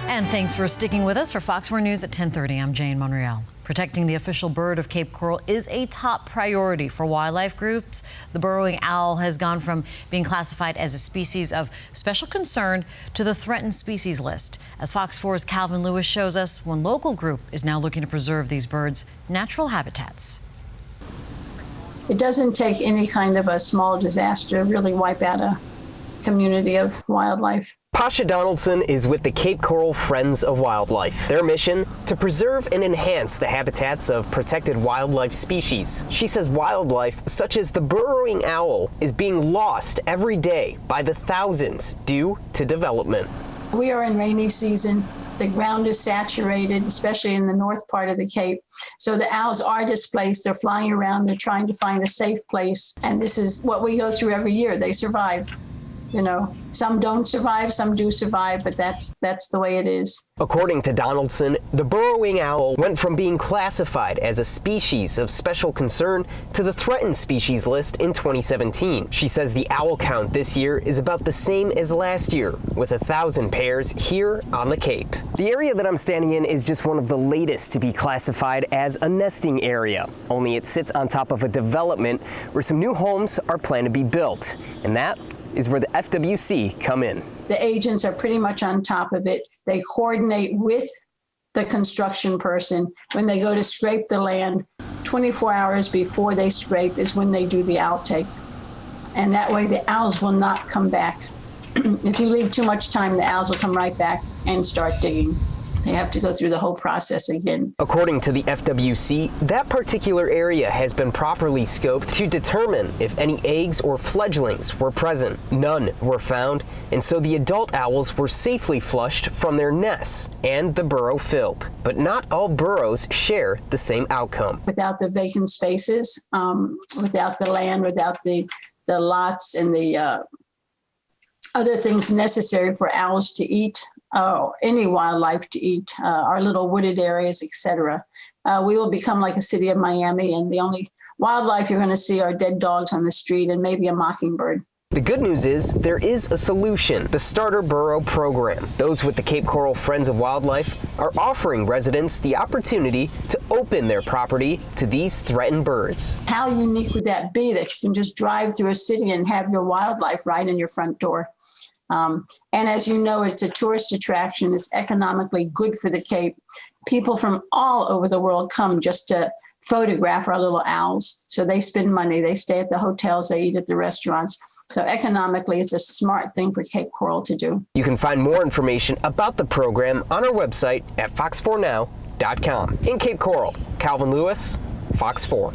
And thanks for sticking with us for Fox 4 News at 10:30. I'm Jane Monreal. Protecting the official bird of Cape Coral is a top priority for wildlife groups. The burrowing owl has gone from being classified as a species of special concern to the threatened species list. As Fox 4's Calvin Lewis shows us, one local group is now looking to preserve these birds' natural habitats. It doesn't take any kind of a small disaster to really wipe out a community of wildlife. Pasha Donaldson is with the Cape Coral Friends of Wildlife. Their mission, to preserve and enhance the habitats of protected wildlife species. She says wildlife, such as the burrowing owl, is being lost every day by the thousands due to development. We are in rainy season. The ground is saturated, especially in the north part of the Cape. So the owls are displaced. They're flying around. They're trying to find a safe place. And this is what we go through every year. They survive. You know, some don't survive, some do survive, but that's the way it is. According to Donaldson, the burrowing owl went from being classified as a species of special concern to the threatened species list in 2017. She says the owl count this year is about the same as last year, with 1,000 pairs here on the Cape. The area that I'm standing in is just one of the latest to be classified as a nesting area, only it sits on top of a development where some new homes are planned to be built, and that is where the FWC come in. The agents are pretty much on top of it. They coordinate with the construction person. When they go to scrape the land, 24 hours before they scrape is when they do the outtake. And that way the owls will not come back. If you leave too much time, the owls will come right back and start digging. They have to go through the whole process again. According to the FWC, that particular area has been properly scoped to determine if any eggs or fledglings were present. None were found, and so the adult owls were safely flushed from their nests and the burrow filled. But not all burrows share the same outcome. Without the vacant spaces, without the land, without the lots and the other things necessary for owls to eat, any wildlife to eat, our little wooded areas, etc. We will become like a city of Miami, and the only wildlife you're going to see are dead dogs on the street and maybe a mockingbird. The good news is there is a solution, the Starter Burrow Program. Those with the Cape Coral Friends of Wildlife are offering residents the opportunity to open their property to these threatened birds. How unique would that be that you can just drive through a city and have your wildlife right in your front door? And as you know, it's a tourist attraction. It's economically good for the Cape. People from all over the world come just to photograph our little owls. So they spend money. They stay at the hotels. They eat at the restaurants. So economically, it's a smart thing for Cape Coral to do. You can find more information about the program on our website at fox4now.com. In Cape Coral, Calvin Lewis, Fox 4.